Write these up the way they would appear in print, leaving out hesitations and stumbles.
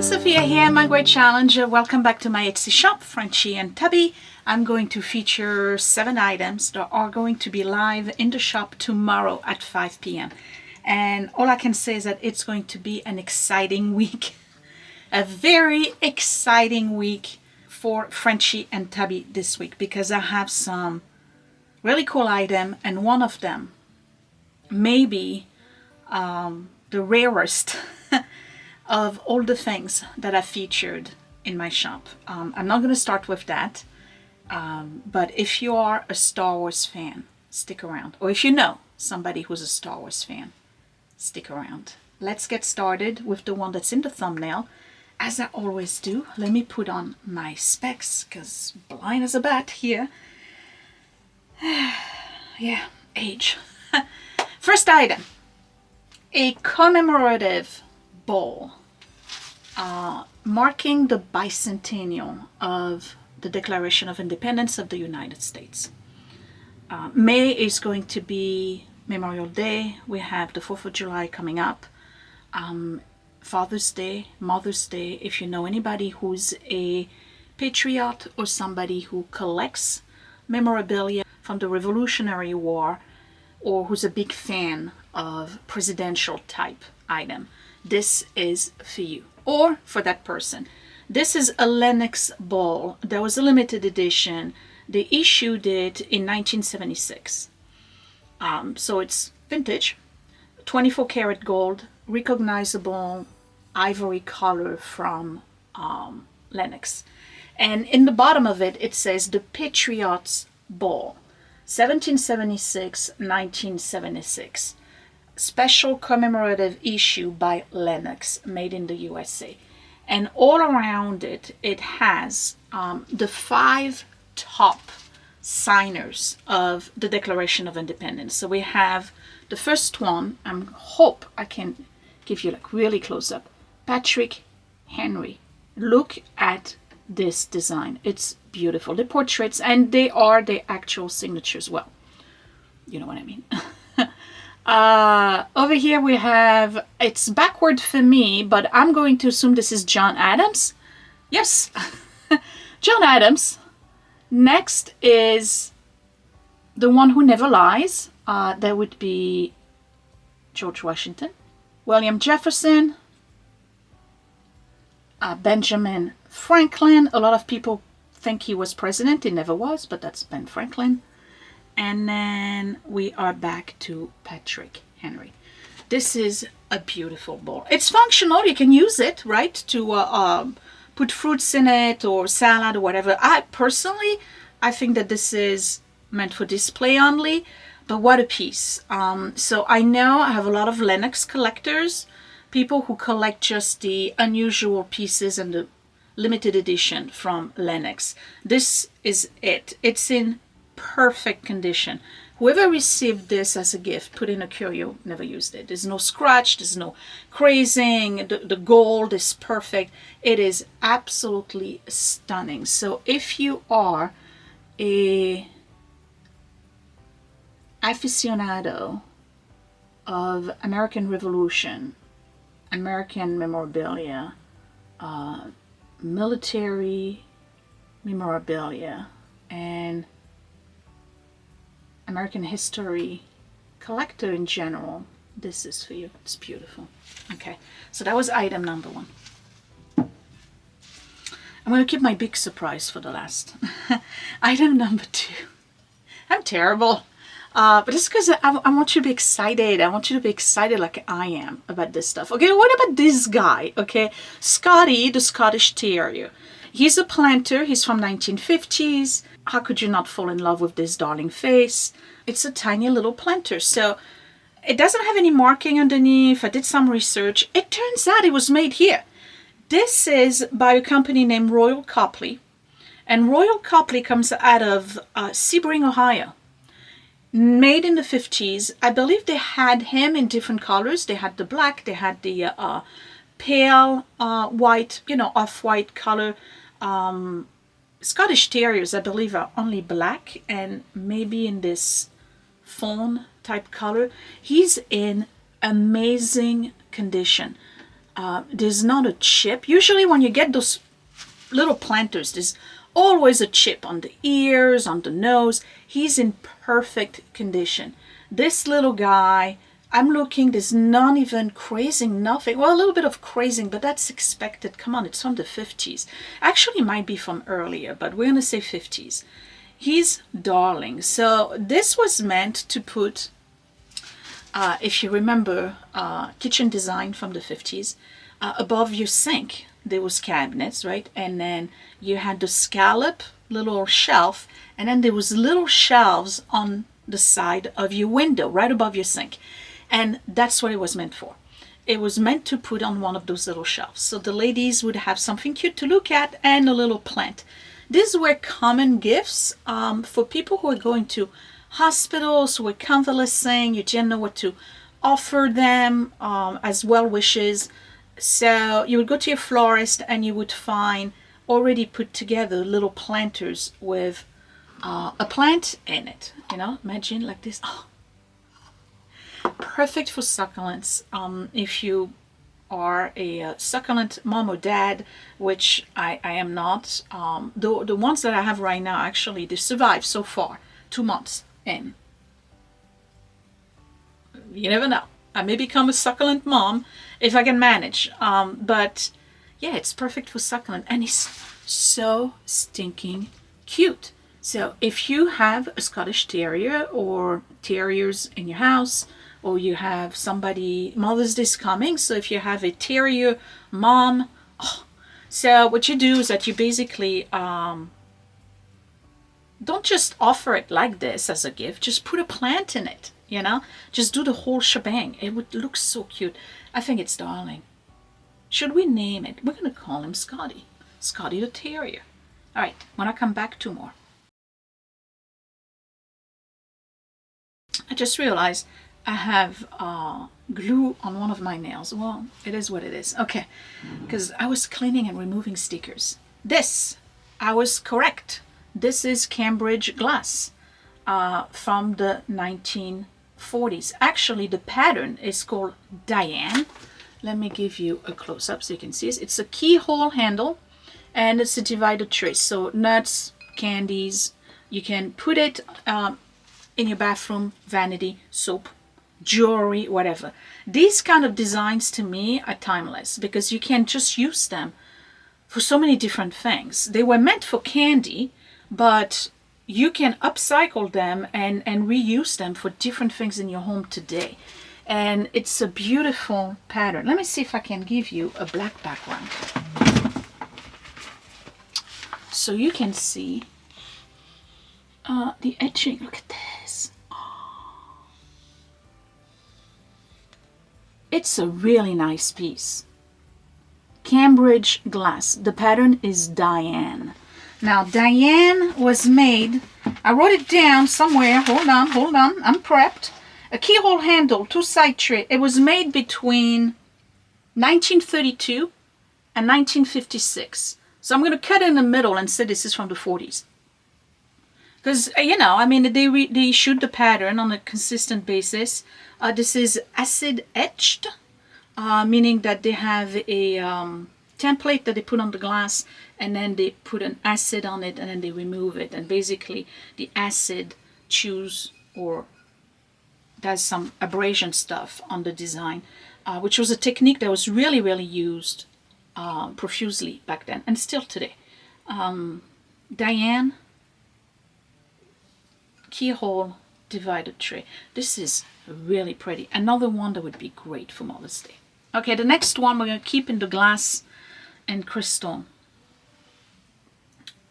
Sophia here, my great challenger. Welcome back to my Esty Shop, Frenchy and Tubby. I'm going to feature 7 items that are going to be live in the shop tomorrow at 5 p.m. And all I can say is that it's going to be an exciting week. A very exciting week for Frenchy and Tubby this week because I have some really cool items, and one of them may be the rarest of all the things that I featured in my shop. I'm not going to start with that, but if you are a Star Wars fan, stick around. Or if you know somebody who's a Star Wars fan, stick around. Let's get started with the one that's in the thumbnail. As I always do, let me put on my specs, because blind as a bat here. Yeah, age. First item, a commemorative bowl marking the bicentennial of the Declaration of Independence of the United States. May is going to be Memorial Day. We have the 4th of July coming up. Father's Day, Mother's Day. If you know anybody who's a patriot or somebody who collects memorabilia from the Revolutionary War, or who's a big fan of presidential type item, this is for you, or for that person. This is a Lennox bowl. There was a limited edition. They issued it in 1976. So it's vintage, 24 karat gold, recognizable ivory color from Lennox. And in the bottom of it, it says the Patriots Bowl, 1776-1976. Special commemorative issue by Lennox, made in the USA. And all around it, it has the 5 top signers of the Declaration of Independence. So we have the first one, I hope I can give you like really close up, Patrick Henry. Look at this design. It's beautiful. The portraits, and they are the actual signatures. Well, you know what I mean. Over here we have, it's backward for me, but I'm going to assume this is John Adams. Yes, John Adams. Next is the one who never lies. That would be George Washington, William Jefferson, Benjamin Franklin. A lot of people think he was president. He never was, but that's Ben Franklin. And then we are back to Patrick Henry. This is a beautiful bowl. It's functional. You can use it, right, to put fruits in it or salad or whatever. I think that this is meant for display only, but what a piece. So I know I have a lot of Lennox collectors, people who collect just the unusual pieces and the limited edition from Lennox. This is it. It's in perfect condition. Whoever received this as a gift, put in a curio, never used it. There's no scratch, there's no crazing, the gold is perfect. It is absolutely stunning. So if you are a aficionado of American Revolution, American memorabilia, military memorabilia, and American history collector in general, this is for you. It's beautiful. Okay, so that was item number 1. I'm going to keep my big surprise for the last. Item number 2. I'm terrible. But it's because I want you to be excited. I want you to be excited like I am about this stuff. Okay, what about this guy? Okay, Scotty, the Scottish Terrier. He's a planter. He's from 1950s. How could you not fall in love with this darling face? It's a tiny little planter. So it doesn't have any marking underneath. I did some research. It turns out it was made here. This is by a company named Royal Copley. And Royal Copley comes out of Sebring, Ohio. Made in the 50s. I believe they had him in different colors. They had the black. They had the pale white, off-white color. Scottish Terriers, I believe, are only black and maybe in this fawn type color. He's in amazing condition. There's not a chip. Usually when you get those little planters, there's always a chip on the ears, on the nose. He's in perfect condition. This little guy, I'm looking, there's not even crazing, nothing. Well, a little bit of crazing, but that's expected. Come on, it's from the 50s. Actually, it might be from earlier, but we're going to say 50s. He's darling. So this was meant to put, if you remember, kitchen design from the 50s, above your sink. There was cabinets, right? And then you had the scallop little shelf, and then there was little shelves on the side of your window, right above your sink. And that's what it was meant for. It was meant to put on one of those little shelves. So the ladies would have something cute to look at and a little plant. These were common gifts for people who are going to hospitals, who are convalescing. You didn't know what to offer them as well wishes. So you would go to your florist and you would find already put together little planters with a plant in it. You know, imagine like this. Oh, perfect for succulents. If you are a succulent mom or dad, which I am not, the ones that I have right now, actually, they survived so far 2 months in. You never know. I may become a succulent mom if I can manage. But yeah, it's perfect for succulent, and it's so stinking cute. So if you have a Scottish Terrier or terriers in your house, or you have somebody, Mother's Day is coming, so if you have a terrier mom, so what you do is that you basically don't just offer it like this as a gift, just put a plant in it, you know, just do the whole shebang. It would look so cute. I think it's darling. Should we name it? We're gonna call him Scotty. Scotty the Terrier. All right, when I come back, 2 more. I just realized I have glue on one of my nails. Well, it is what it is. Okay, because I was cleaning and removing stickers. This, I was correct. This is Cambridge glass from the 1940s. Actually, the pattern is called Diane. Let me give you a close-up so you can see it. It's a keyhole handle, and it's a divider tray. So nuts, candies, you can put it in your bathroom, vanity, soap, jewelry, whatever. These kind of designs to me are timeless because you can just use them for so many different things. They were meant for candy, but you can upcycle them and reuse them for different things in your home today. And it's a beautiful pattern. Let me see if I can give you a black background so you can see the etching. Look at this. It's a really nice piece. Cambridge glass. The pattern is Diane. Now, Diane was made, I wrote it down somewhere. Hold on. I'm prepped. A keyhole handle, 2-side tray. It was made between 1932 and 1956. So I'm going to cut in the middle and say this is from the 40s. Because, you know, I mean, they shoot the pattern on a consistent basis. This is acid etched, meaning that they have a template that they put on the glass, and then they put an acid on it, and then they remove it. And basically, the acid chews or does some abrasion stuff on the design, which was a technique that was really, really used profusely back then, and still today. Diane, keyhole divider tray. This is really pretty. Another one that would be great for Mother's Day. Okay, the next one we're going to keep in the glass and crystal.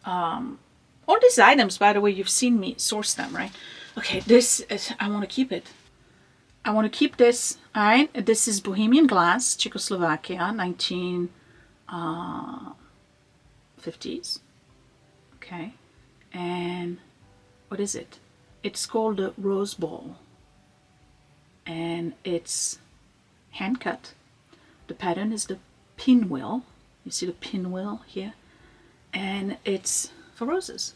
All these items, by the way, you've seen me source them, right? Okay, this is, I want to keep it. I want to keep this. All right, this is Bohemian glass, Czechoslovakia, 1950s. Okay, and what is it? It's called a rose ball, and it's hand cut. The pattern is the pinwheel. You see the pinwheel here, and it's for roses.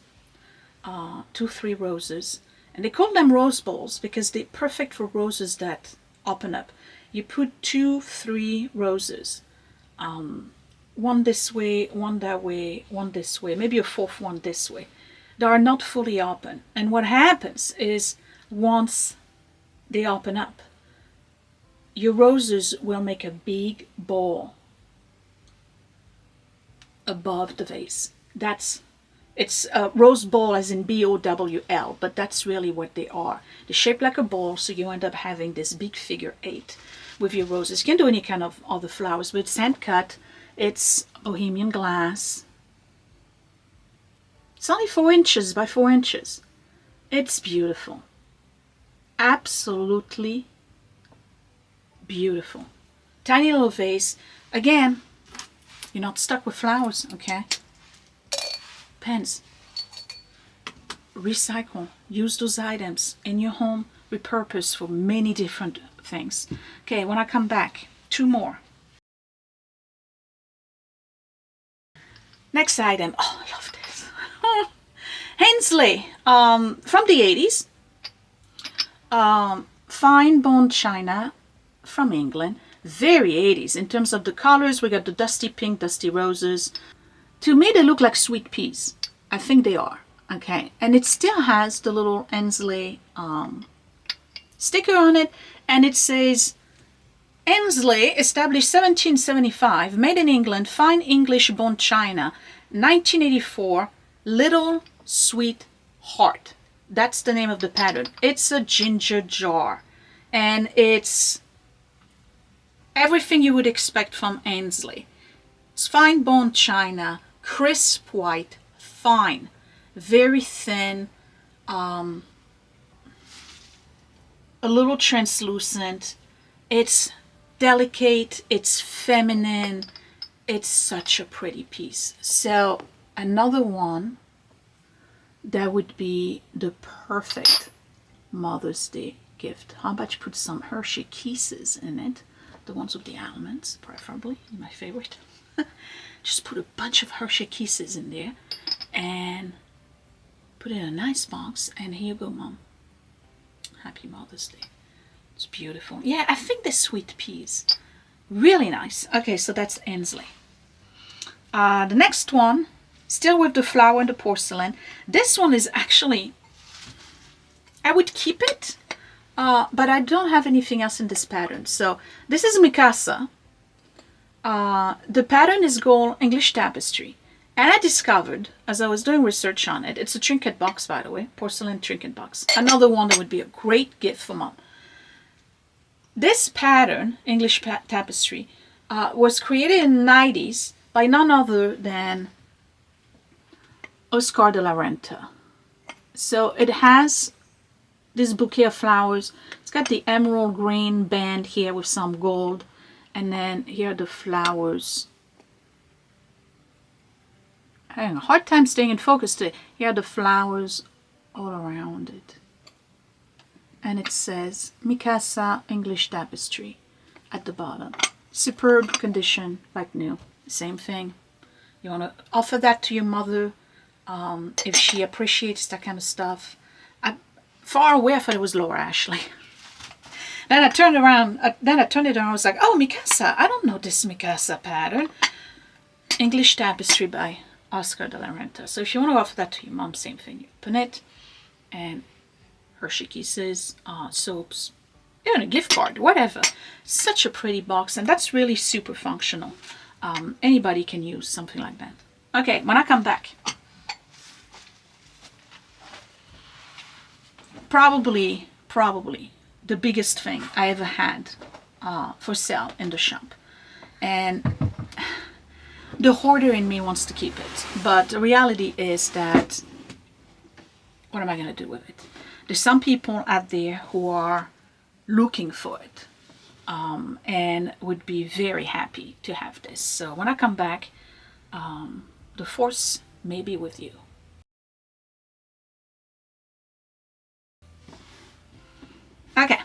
2-3 roses, and they call them rose balls because they're perfect for roses that open up. You put 2-3 roses one this way, one that way, one this way, maybe a fourth one this way. They are not fully open. And what happens is once they open up, your roses will make a big ball above the vase. It's a rose ball as in BOWL, but that's really what they are. They're shaped like a ball, so you end up having this big figure 8 with your roses. You can do any kind of other flowers, but it's hand cut. It's Bohemian glass. It's only 4 inches by 4 inches. It's beautiful. Absolutely beautiful. Tiny little vase. Again, you're not stuck with flowers, okay? Pens. Recycle. Use those items in your home. Repurpose for many different things. Okay, when I come back, 2 more. Next item. Oh, I love this. Hensley, from the 80s. Fine bone china from England. Very 80s. In terms of the colors, we got the dusty pink, dusty roses. To me, they look like sweet peas. I think they are. Okay. And it still has the little Hensley sticker on it. And it says, Hensley, established 1775, made in England, fine English bone china, 1984, little sweet heart. That's the name of the pattern. It's a ginger jar. And it's everything you would expect from Hensley. It's fine bone china, crisp white, fine, very thin, a little translucent. It's delicate, it's feminine, it's such a pretty piece. So another one that would be the perfect Mother's Day gift. How about you put some Hershey Kisses in it? The ones with the almonds, preferably, my favorite. Just put a bunch of Hershey Kisses in there and put it in a nice box. And here you go, Mom. Happy Mother's Day. It's beautiful. Yeah, I think they're sweet peas. Really nice. Okay, so that's Hensley. The next one, still with the flower and the porcelain. This one is actually, I would keep it, but I don't have anything else in this pattern. So this is Mikasa. The pattern is gold English tapestry. And I discovered, as I was doing research on it, it's a trinket box, by the way, porcelain trinket box. Another one that would be a great gift for Mom. This pattern, English tapestry, was created in the 90s by none other than Oscar de la Renta. So it has this bouquet of flowers. It's got the emerald green band here with some gold. And then here are the flowers. I'm having a hard time staying in focus today. Here are the flowers all around it. And it says Mikasa English Tapestry at the bottom. Superb condition, like new. Same thing. You want to offer that to your mother if she appreciates that kind of stuff. Far away, I thought it was Laura Ashley. Then I turned around, I was like, oh, Mikasa, I don't know this Mikasa pattern. English Tapestry by Oscar de la Renta. So if you want to offer that to your mom, same thing. You open it, and Hershey Kisses, soaps, even a gift card, whatever. Such a pretty box, and that's really super functional. Anybody can use something like that. Okay, when I come back, probably the biggest thing I ever had for sale in the shop. And the hoarder in me wants to keep it. But the reality is that, what am I going to do with it? There's some people out there who are looking for it and would be very happy to have this. So when I come back, the force may be with you. Okay.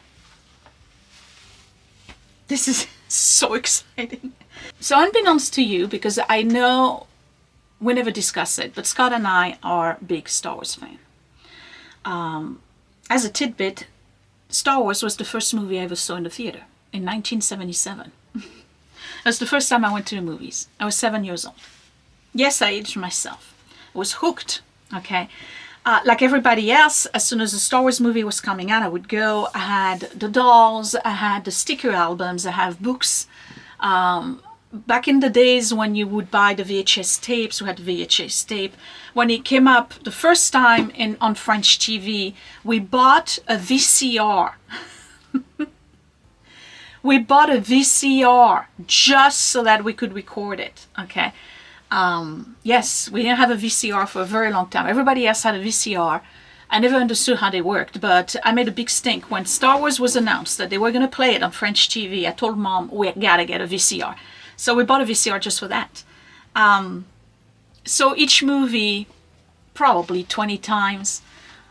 This is so exciting. So unbeknownst to you, because I know we never discuss it, but Scott and I are big Star Wars fans. As a tidbit, Star Wars was the first movie I ever saw in the theater in 1977. was the first time I went to the movies. I was 7 years old. Yes, I aged myself. I was hooked, okay? Like everybody else, as soon as the Star Wars movie was coming out, I would go. I had the dolls, I had the sticker albums, I have books. Back in the days when you would buy the VHS tapes, we had the VHS tape. When it came up the first time on French TV, we bought a VCR. We bought a VCR just so that we could record it, okay? Yes, we didn't have a VCR for a very long time. Everybody else had a VCR. I never understood how they worked, but I made a big stink. When Star Wars was announced that they were going to play it on French TV, I told Mom, we gotta get a VCR. So we bought a VCR just for that. So each movie, probably 20 times.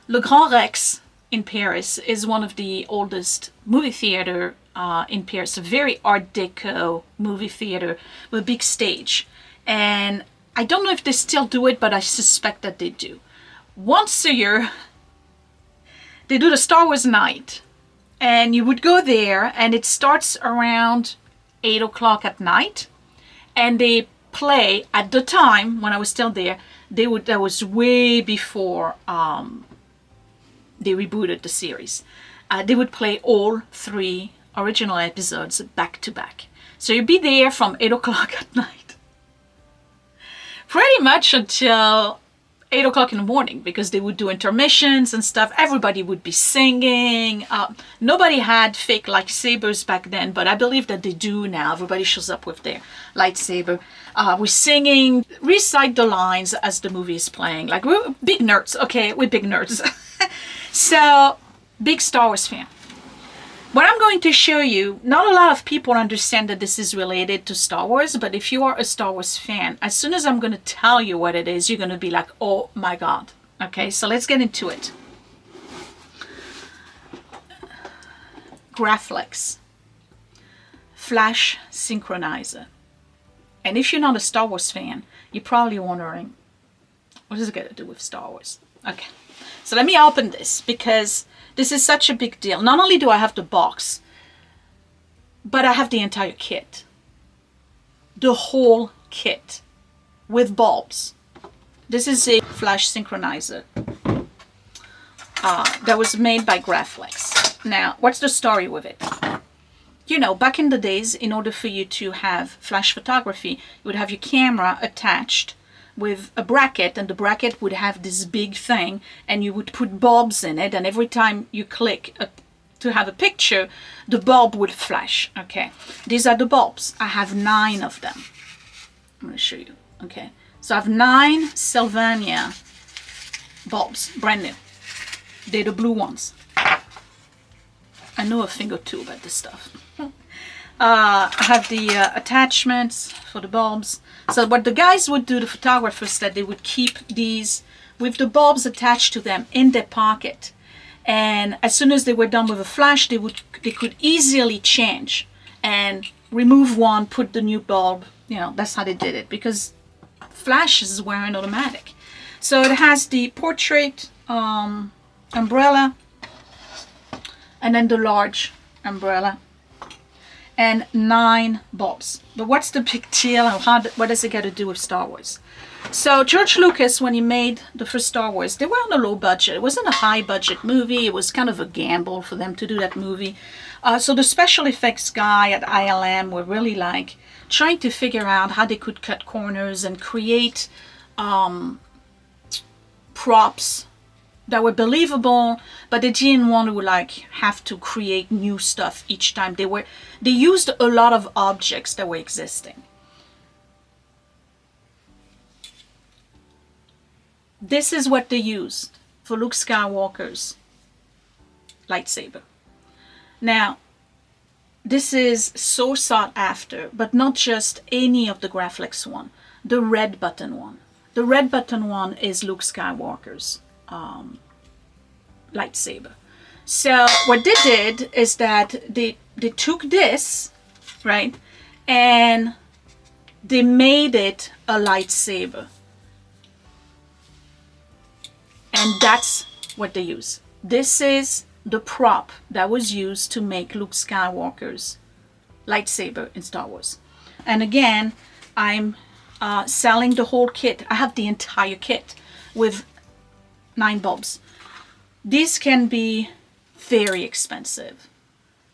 Le Grand Rex in Paris is one of the oldest movie theater in Paris, a very Art Deco movie theater with a big stage. And I don't know if they still do it, but I suspect that they do. Once a year, they do the Star Wars night. And you would go there, and it starts around 8 o'clock at night. And they play, at the time, when I was still there, that was way before they rebooted the series. They would play all 3 original episodes back to back. So you'd be there from 8 o'clock at night. Pretty much until 8 o'clock in the morning, because they would do intermissions and stuff. Everybody would be singing. Nobody had fake lightsabers back then, but I believe that they do now. Everybody shows up with their lightsaber. We're singing, recite the lines as the movie is playing. Like, we're big nerds. Okay, we're big nerds. So, big Star Wars fan. What I'm going to show you, not a lot of people understand that this is related to Star Wars, but if you are a Star Wars fan, as soon as I'm going to tell you what it is, you're going to be like, oh my God. Okay, so let's get into it. Graflex. Flash synchronizer. And if you're not a Star Wars fan, you're probably wondering, what is it got to do with Star Wars? Okay, so let me open this, because this is such a big deal. Not only do I have the box, but I have the entire kit. The whole kit with bulbs. This is a flash synchronizer that was made by Graflex. Now, what's the story with it? You know, back in the days, in order for you to have flash photography, you would have your camera attached with a bracket, and the bracket would have this big thing, and you would put bulbs in it, and every time you click to have a picture, the bulb would flash. Okay, these are the bulbs. I have 9 of them. I'm going to show you. Okay, so I have 9 Sylvania bulbs, brand new. They're the blue ones. I know a thing or two about this stuff. I have the attachments for the bulbs. So what the guys would do, the photographers, that they would keep these with the bulbs attached to them in their pocket. And as soon as they were done with a flash, they could easily change and remove one, put the new bulb. You know, that's how they did it, because flashes were an automatic. So it has the portrait umbrella, and then the large umbrella, and 9 bulbs. But what's the big deal, and what does it got to do with Star Wars? So George Lucas, when he made the first Star Wars, they were on a low budget. It wasn't a high budget movie. It was kind of a gamble for them to do that movie. So the special effects guy at ILM were really like trying to figure out how they could cut corners and create props that were believable, but they didn't want to like have to create new stuff each time. They used a lot of objects that were existing. This is what they used for Luke Skywalker's lightsaber. Now, this is so sought after, but not just any of the Graflex one, the red button one. The red button one is Luke Skywalker's lightsaber. So what they did is that they took this, right, and they made it a lightsaber. And that's what they use. This is the prop that was used to make Luke Skywalker's lightsaber in Star Wars. And again, I'm selling the whole kit. I have the entire kit with 9 bulbs. These can be very expensive.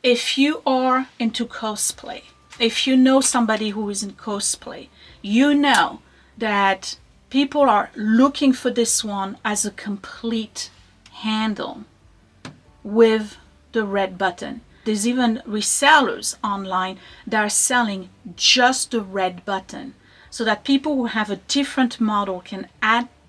If you are into cosplay, if you know somebody who is in cosplay, you know that people are looking for this one as a complete handle with the red button. There's even resellers online that are selling just the red button so that people who have a different model can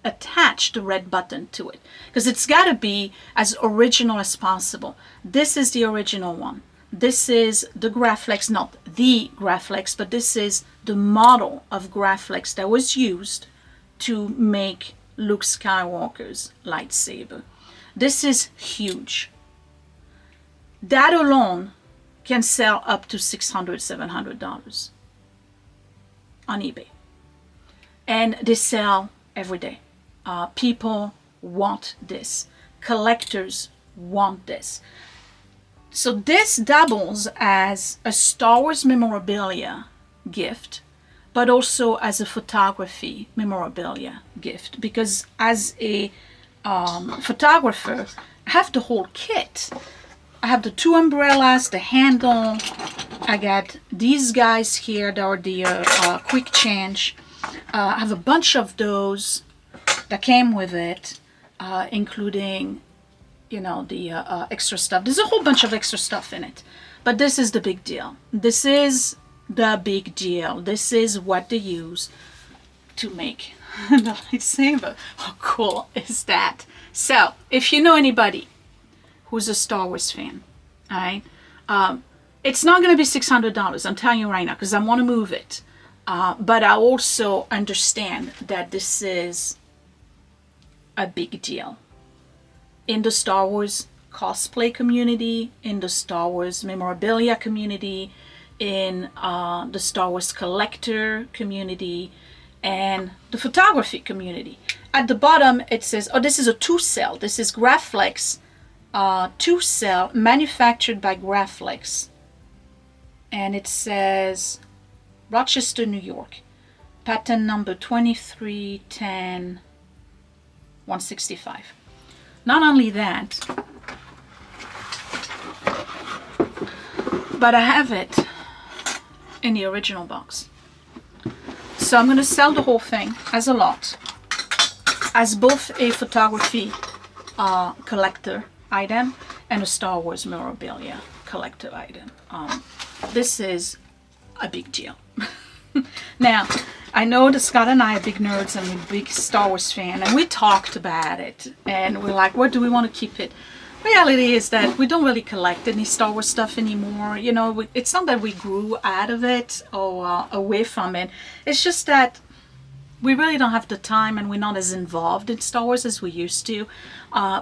attach the red button to it, because it's got to be as original as possible. This is the original one. This is the graflex, not the graflex, but this is the model of graflex that was used to make Luke Skywalker's lightsaber. This is huge. That alone can sell up to $600, $700 on eBay. And they sell every day. People want this. Collectors want this. So this doubles as a Star Wars memorabilia gift, but also as a photography memorabilia gift. Because as a photographer, I have the whole kit. I have the 2 umbrellas, the handle. I got these guys here that are the quick change. I have a bunch of those that came with it, including, you know, the extra stuff. There's a whole bunch of extra stuff in it. But this is the big deal. This is the big deal. This is what they use to make the lightsaber. How cool is that? So, if you know anybody who's a Star Wars fan, all right? It's not going to be $600, I'm telling you right now, because I want to move it. But I also understand that this is a big deal in the Star Wars cosplay community, in the Star Wars memorabilia community, in the Star Wars collector community, and the photography community. At the bottom it says, oh, this is a 2-cell. This is Graflex 2-cell manufactured by Graflex. And it says Rochester, New York. Patent number 2310-165. Not only that, but I have it in the original box. So I'm going to sell the whole thing as a lot, as both a photography collector item and a Star Wars memorabilia collector item. This is a big deal. Now, I know that Scott and I are big nerds and we're big Star Wars fan, and we talked about it, and we're like, where do we want to keep it? Reality is that we don't really collect any Star Wars stuff anymore. You know, it's not that we grew out of it or away from it. It's just that we really don't have the time, and we're not as involved in Star Wars as we used to.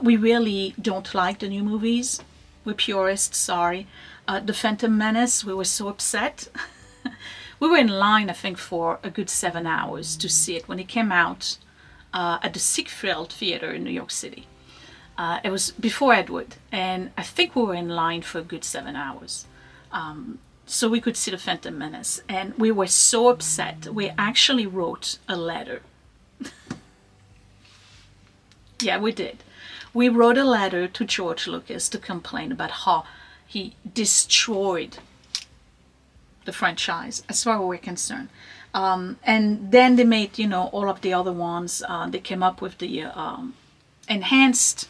We really don't like the new movies. We're purists, sorry. The Phantom Menace, we were so upset. We were in line, I think, for a good 7 hours to see it when it came out at the Siegfried Theater in New York City. It was before Edward, and I think we were in line for a good 7 hours. So we could see the Phantom Menace, and we were so upset. We actually wrote a letter. Yeah, we did. We wrote a letter to George Lucas to complain about how he destroyed the franchise as far as we're concerned. And then they made, you know, all of the other ones. They came up with the enhanced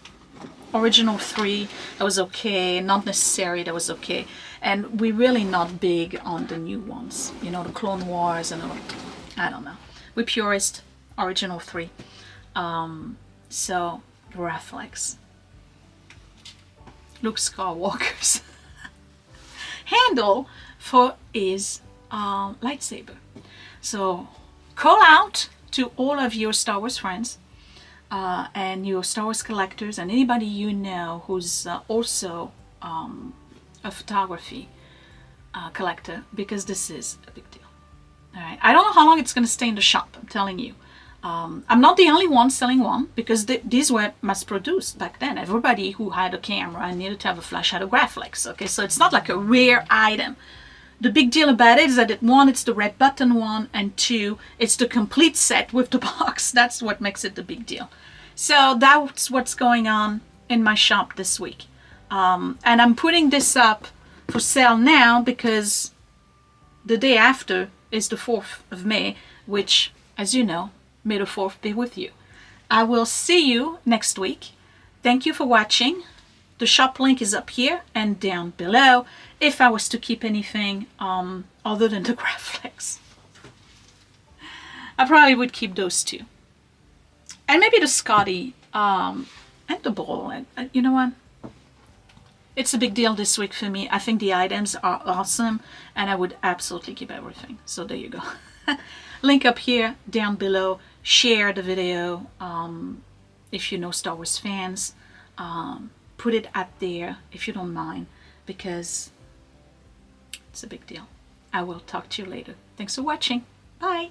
original 3. That was okay. Not necessary. That was okay. And we're really not big on the new ones. You know, the Clone Wars and all. I don't know. We're purist. Original 3. So, Graflex. Luke Skywalker's handle for his lightsaber. So call out to all of your Star Wars friends and your Star Wars collectors and anybody you know who's also a photography collector, because this is a big deal. All right, I don't know how long it's going to stay in the shop, I'm telling you. I'm not the only one selling one, because these were mass produced back then. Everybody who had a camera and needed to have a flash had a Graflex. Okay, so it's not like a rare item. the big deal about it is that one, it's the red button one, and two, it's the complete set with the box. That's what makes it the big deal. So that's what's going on in my shop this week. And I'm putting this up for sale now because the day after is the 4th of May, which, as you know, may the 4th be with you. I will see you next week. Thank you for watching. The shop link is up here and down below if I was to keep anything other than the graflex. I probably would keep those two. And maybe the Scotty and the bowl. And you know what? It's a big deal this week for me. I think the items are awesome and I would absolutely keep everything. So there you go. Link up here, down below. Share the video if you know Star Wars fans. Put it up there if you don't mind, because it's a big deal. I will talk to you later. Thanks for watching. Bye.